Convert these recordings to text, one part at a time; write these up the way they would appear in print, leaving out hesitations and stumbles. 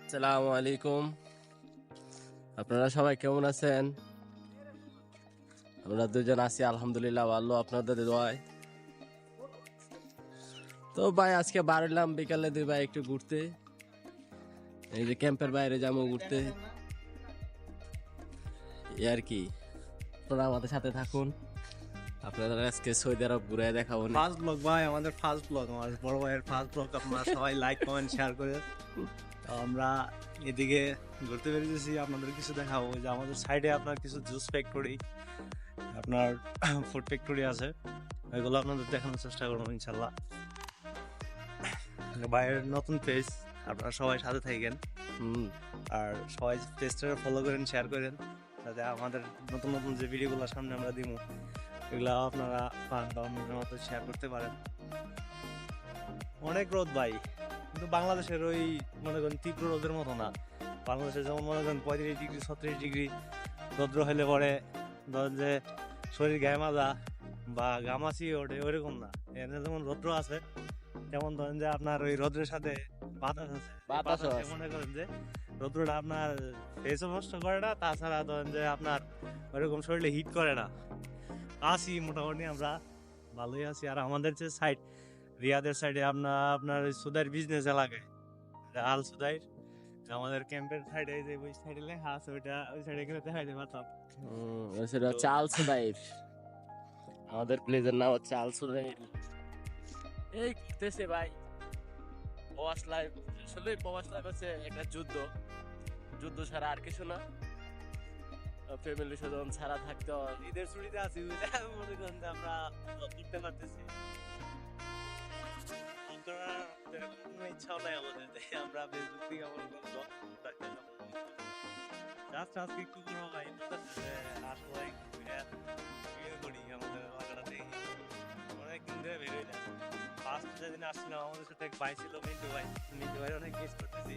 আসসালামু আলাইকুম। আপনারা সবাই কেমন আছেন? আমরা দুজন আছি আলহামদুলিল্লাহ ভালো, আপনাদের দোয়ায়। তো ভাই আজকে বাড়লাম বিকালে দুই ভাই একটু ঘুরতে, এই যে ক্যাম্পের বাইরে যাবো ঘুরতে, এই আর কি। আপনারা আমাদের সাথে থাকুন, আপনাদের আজকে সৌদি আরব ঘুরে দেখাবো। ফার্স্ট ব্লগ ভাই, আমাদের ফার্স্ট ব্লগ, আমার বড় ভাইয়ের ফার্স্ট ব্লগ। আপনারা সবাই লাইক কমেন্ট শেয়ার করে। তো আমরা এদিকে ঘুরতে বেরিয়েছি, আপনাদের কিছু দেখাবো। যে আমাদের সাইডে আপনার কিছু জুস ফ্যাক্টরি, আপনার ফুড ফ্যাক্টরি আছে, এগুলো আপনাদের দেখানোর চেষ্টা করবো ইনশাল্লাহ। ভাইয়ের নতুন পেজ, আপনারা সবাই সাথে থাকেন আর সবাই পেজটা ফলো করেন, শেয়ার করেন, যাতে আমাদের নতুন নতুন যে ভিডিওগুলো সামনে আমরা দিব এগুলো আপনারা পান বা অন্যদের মতো শেয়ার করতে পারেন। অনেক রোদ ভাই, কিন্তু বাংলাদেশের ওই মনে করেন তীব্র রোদের মতো না। বাংলাদেশে যেমন মনে করেন 35 ডিগ্রি 36 ডিগ্রি রৌদ্র হলে পরে ধরেন যে শরীর গায়ে মাজা বা ঘামাচি ওঠে, ওইরকম না। এখানে যেমন রৌদ্র আছে তেমন ধরেন যে আপনার ওই রৌদ্রের সাথে বাতাস আছে। বাতাসও আছে। মনে করেন যে রৌদ্রটা আপনার ফেসও নষ্ট করে না, তাছাড়া ধরেন যে আপনার ওইরকম শরীরে হিট করে না। আছি মোটামুটি আমরা ভালোই আছি। আর আমাদের যে সাইড রিয়াদের সাইডে আপনার সুদাইর বিজনেস এলাকায়, আল সুদাইর, আমাদের ক্যাম্পের সাইডে যে ওই সাইডে লেখা আছে, ওইটা ওই সাইডে গেলে দেখাইতে পারতাম। সেটা হচ্ছে আল সুদাইর, আমাদের প্লেসের নাম হচ্ছে আল সুদাইর। এই ঘুরতেছে ভাই, প্রবাস লাইফ। আসলে প্রবাস লাইফ হচ্ছে একটা যুদ্ধ, যুদ্ধ ছাড়া আর কিছু না। ফ্যামিলি স্বজন ছাড়া থাকতে হয়। ঈদের ছুটিতে আছি, মনে করেন যে আমরা ঘুরতে পারতেছি। কোনো ইচ্ছাও নাই আমাদের যে আমরা ফেসবুক থেকে আজকে একটু করবো ভাই, আসলে ভিডিও করি আমাদের এলাকাটা দেখি। অনেকদিন ধরে বেরোয় না। ফার্স্ট যেদিন আসছিলাম আমাদের সাথে এক ভাই ছিল, মিন্টু ভাই। মিন্টু ভাই অনেক মিস করতেছি।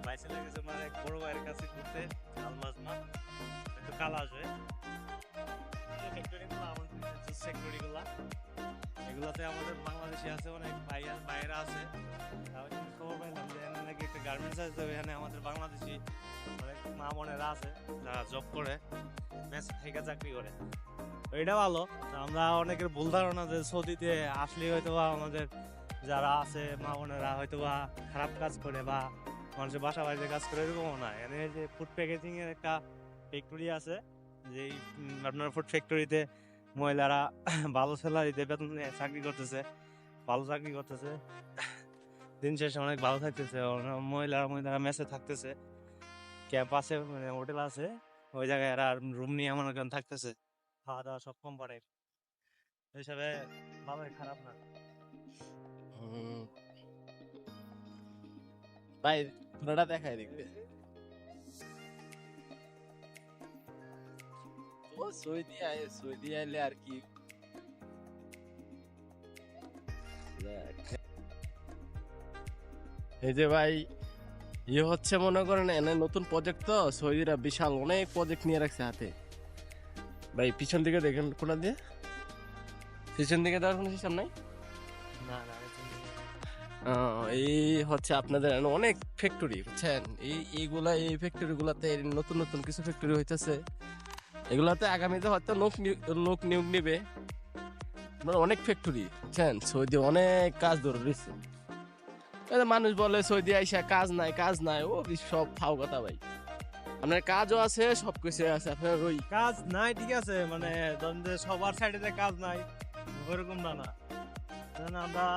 ভাই ছিল গেছে মানে এক বড় ভাইয়ের কাছে ঘুরতে, আলমাজ না একটু কাল আসবে। ফ্যাক্টরিগুলো আমাদের জুস ফ্যাক্টরিগুলা, এগুলোতে আমাদের বাংলাদেশি আছে, অনেক ভাইয়েরা আছে। তারপর কিন্তু খবর পাইলাম যে এখানে নাকি একটা গার্মেন্টস আছে, ওইখানে আমাদের বাংলাদেশি অনেক মা বোনেরা আছে যারা জব করে, মেস থেকে চাকরি করে। তো এটা ভালো। আমরা অনেকের ভুল ধারণা যে সৌদিতে আসলে হয়তো বা আমাদের যারা আছে মা বোনেরা হয়তো বা খারাপ কাজ করে বা মানুষের বাসা বাড়িতে কাজ করে, এরকমও না। এখানে যে ফুড প্যাকেজিং এর একটা ফ্যাক্টরি আছে, যে আপনার ফুড ফ্যাক্টরিতে মহিলারা ভালো স্যালারিতে বেতন নিয়ে চাকরি করতেছে, ভালো চাকরি করতেছে, দিন শেষে অনেক ভালো থাকতেছে। মহিলারা মেসে থাকতেছে, ক্যাম্প আছে, মানে হোটেল আছে, ওই জায়গায় এরা রুম নিয়ে মনে করেন থাকতেছে, খাওয়া দাওয়া সব কোম্পানির হিসাবে ভালোই, খারাপ না। ভাই পুরোটা দেখাই দেখবে। ও সৌদি আইলে আর কি। এই যে ভাই ইয়ে হচ্ছে মনে করেন এনে নতুন প্রজেক্ট, তো সৌদিরা বিশাল অনেক প্রজেক্ট নিয়ে রাখছে হাতে। ভাই পিছন দিকে দেখেন, কোনা দিয়ে পিছন দিকে দেওয়ার কোনো সিস্টেম নাই। না না, এই হচ্ছে আপনাদের এখানে অনেক ফ্যাক্টরি, বুঝছেন? এই ফ্যাক্টরি গুলাতে নতুন নতুন কিছু ফ্যাক্টরি হইতেছে। এগুলাতে আগামীতে হয়তো লোক নিয়োগ নিবে। অনেক ফ্যাক্টরি, বুঝছেন? সৌদি অনেক কাজ ধরে রয়েছে। মানুষ বলে সৌদি আইসা কাজ নাই কাজ নাই, ও সব ফাও কথা ভাই। আপনার কাজও আছে, সবকিছু আছে। আপনার ওই কাজ নাই ঠিক আছে, মানে ধরেন যে সবার সাইডে যে কাজ নাই ওরকম না। না আমরা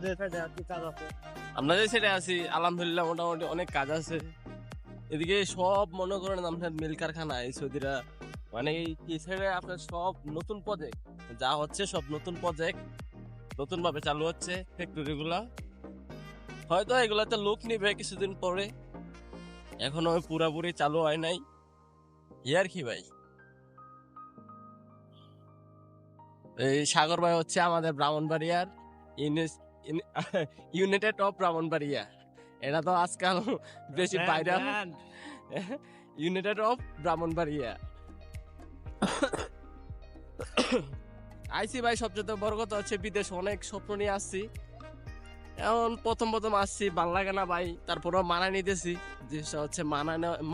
যে সাইডে আর কি কাজ আছে, আমরা যে সেটা আছি আলহামদুলিল্লাহ মোটামুটি অনেক কাজ আছে। এদিকে সব মনে করেন আপনার মিল কারখানা, এই সৌদিরা মানে এই সাইডে আপনার সব নতুন প্রজেক্ট যা হচ্ছে, সব নতুন প্রজেক্ট নতুন ভাবে চালু হচ্ছে ফ্যাক্টরি গুলা। হয়তো এগুলাতে লোক নিবে কিছুদিন পরে, এখনো পুরাপুরি চালু হয় নাই, ইয়ার কি ভাই। এই সাগর ভাই হচ্ছে আমাদের ব্রাহ্মণবাড়িয়ার ইউনাইটেড অফ ব্রাহ্মণবাড়িয়া, এটা তো আজকাল বেশি ভাইরাল, ইউনাইটেড অফ ব্রাহ্মণবাড়িয়া। আইসি ভাই, সবচেয়ে বড় কথা হচ্ছে বিদেশ অনেক স্বপ্ন নিয়ে আসছি। এখন প্রথম প্রথম আসছি ভাল লাগে না ভাই, তারপরও মানায় নিতেছি। জিনিসটা হচ্ছে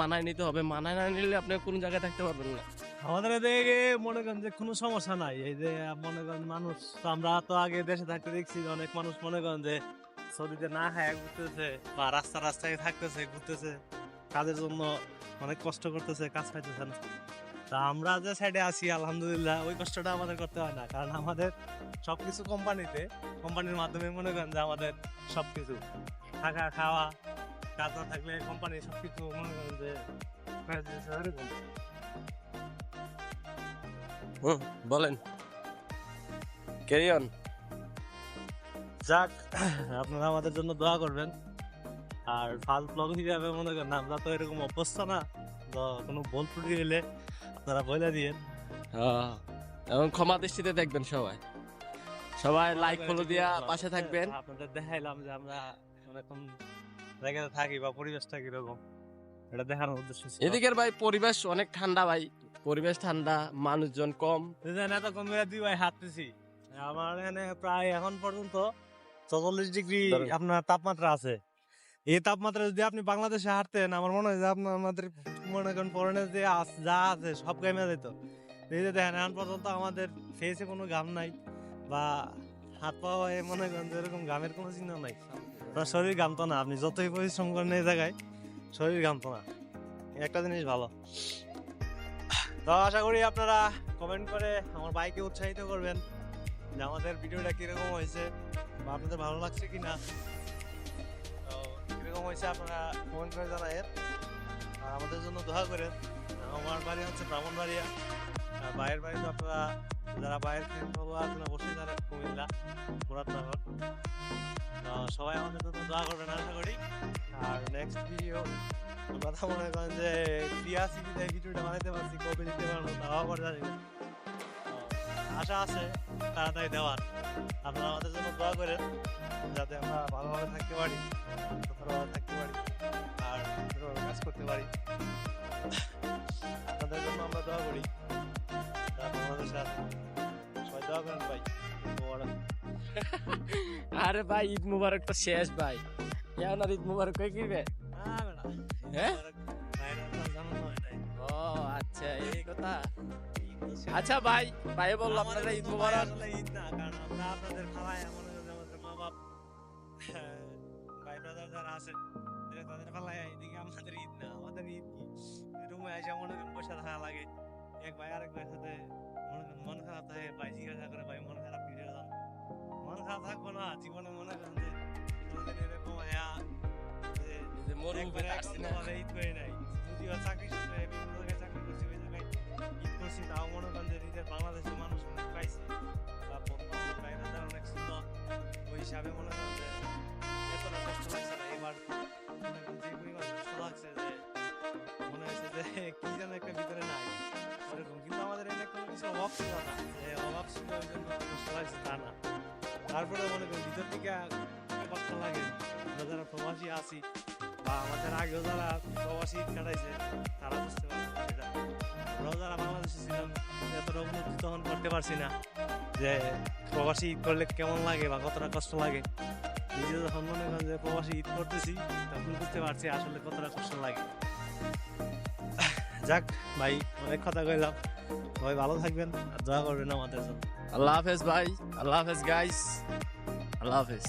মানায় নিতে হবে, মানায় না নিলে আপনি কোন জায়গায় থাকতে পারবেন না। আমাদের এদিকে মনে করেন যে কোনো সমস্যা নাই, এই যে মনে করেন মানুষ তো আমরা তো আগে দেশে থাকতে দেখছি যে অনেক মানুষ মনে করেন যে সৌদিতে না খায় ঘুরতেছে বা রাস্তায় থাকতেছে ঘুরতেছে, কাজের জন্য অনেক কষ্ট করতেছে, কাজ পাইতেছে না। তা আমরা যে সাইডে আছি আলহামদুলিল্লাহ ওই কষ্টটা আমাদের করতে হয় না, কারণ আমাদের সবকিছু কোম্পানির মাধ্যমে মনে করেন যে আমাদের সবকিছু থাকা খাওয়া, কাজ না থাকলে কোম্পানি সবকিছু মনে করেন যে করে দিতেছে এরকম। বলেন, ক্যারি অন। যাক, আপনারা আমাদের জন্য দোয়া করবেন। আর ফাল ব্লগ হিসাবে মনে করেন আমরা তো এরকম অভ্যস্ত না, তো কোনো ভুল ত্রুটি হলে আপনারা বলে দিয়েন। এবং ক্ষমা দৃষ্টিতে দেখবেন সবাই, সবাই লাইক ফলো দিয়া পাশে থাকবেন। আপনাদের দেখাইলাম যে আমরা এখন জায়গাতে থাকি বা পরিবেশটা কিরকম, এটা দেখানোর উদ্দেশ্য ছিল। এদিকের ভাই পরিবেশ অনেক ঠান্ডা ভাই, পরিবেশ ঠান্ডা, মানুষজন কম। এত কম দুই ভাই হাঁটতেছি, আমার এখানে প্রায় এখন পর্যন্ত 44 ডিগ্রি আপনার তাপমাত্রা আছে। এই তাপমাত্রা যদি আপনি বাংলাদেশে হাঁটতেন, আমার মনে হয় যে আপনার আমাদের মনে করেন ফরেনে যে যা আছে সব গামে যেত। এই যে দেখেন এখন পর্যন্ত আমাদের ফেসে কোনো ঘাম নাই বা হাত পা মনে করেন যে এরকম ঘামের কোনো চিহ্ন নাই। আপনার শরীর ঘামতো না, আপনি যতই পরিশ্রম করেন এই জায়গায় শরীর ঘামতো না। একটা জিনিস ভালো। তো আশা করি আপনারা কমেন্ট করে আমার বাইকে উৎসাহিত করবেন যে আমাদের ভিডিওটা কিরকম হয়েছে বা আপনাদের ভালো লাগছে কিনা। তো কিরকম হয়েছে আপনারা কমেন্ট করে জানায়েন, আর আমাদের জন্য দোয়া করেন। আমার বাড়ি হচ্ছে ব্রাহ্মণবাড়িয়া, আর বাইরের বাড়ি তো আপনারা যারা বাইরের ফলো আছেন অবশ্যই তারা কুমিল্লা মুরাদনগর। তো সবাই আমাদের জন্য দোয়া করবেন আশা করি। আর নেক্সট ভিডিও কথা মনে করেন যে ক্রিয়াসিটিতে ভিডিওটা বানাইতে পারছি, কবে দিতে পারবো তাও আবার জানি না। আশা আছে তাড়াতাড়ি দেওয়ার। আপনারা আমাদের জন্য দোয়া করেন যাতে আমরা ভালোভাবে থাকতে পারি, সুন্দরভাবে থাকতে পারি আর সুন্দরভাবে কাজ করতে পারি। আপনাদের জন্য আমরা দোয়া করি, আমাদের সাথে সবাই দোয়া করেন ভাই। আরে ভাই ঈদ মুবারক তো শেষ ভাই, কেন আর ঈদ মুবারক কই কিবে? হ্যাঁ, ও আচ্ছা এই কথা। আচ্ছা ভাই, ভাই বললো আপনারা ঈদ মুবারক। ঈদ না, কারণ আমরা আপনাদের খাওয়াই আমাদের মা বাপ ভাই ব্রাদার যারা আছে তাদের খাওয়াই, এদিকে আমাদের ঈদ না। আমাদের ঈদ কি রুমে এসে মনে করেন বসে থাকা লাগে, এক ভাই আরেক ভাইয়ের সাথে মন খারাপ থাকে, ভাই জিজ্ঞাসা করে ভাই মন খারাপ ফিরে যান। মন খারাপ থাকবো না জীবনে, মনে করেন যে কোনোদিন এরকম যে মরুভূমিতে আসছি না, ঈদ করে নাই। যদিও চাকরি সূত্রে বিভিন্ন জায়গায় চাকরি করছি, ওই জায়গায় ঈদ করছি, তাও মনে করেন যে নিজের বাংলাদেশের মানুষ অনেক পাইছি বা বাইরে অনেক সুন্দর। ওই হিসাবে মনে করেন যে এতটা কষ্ট লাগছে না এবার। মনে করেন যে পরিমাণ কষ্ট লাগছে যে মনে হয়েছে যে কি যেন একটা ভিতরে নাই ওরকম। কিন্তু আমাদের এনে কোনো কিছু অভাব ছিল না, যে অভাব ছিল ওই জন্য কষ্ট লাগছে তা না। তারপরে মনে করেন ভিতর থেকে কষ্ট লাগে। আমরা যারা প্রবাসী আছি বা আমাদের আগেও যারা প্রবাসী কাটাইছে তারা বুঝতে পারছে সেটা। আমরাও যারা বাংলাদেশে ছিলাম এতটা উন্নতি তখন করতে পারছি না, যে প্রবাসী ঈদ করলে কেমন লাগে বা কতটা কষ্ট লাগে। নিজে যখন মনে করেন যে প্রবাসী ঈদ করতেছি তখন বুঝতে পারছি আসলে কতটা কষ্ট লাগে। যাক ভাই, অনেক কথা কইলাম, সবাই ভালো থাকবেন আর দোয়া করবেন আমাদের জন্য। আল্লাহ হাফেজ ভাই, আল্লাহ হাফেজ গাইস, আল্লাহ হাফেজ,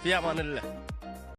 ফি আমানিল্লাহ।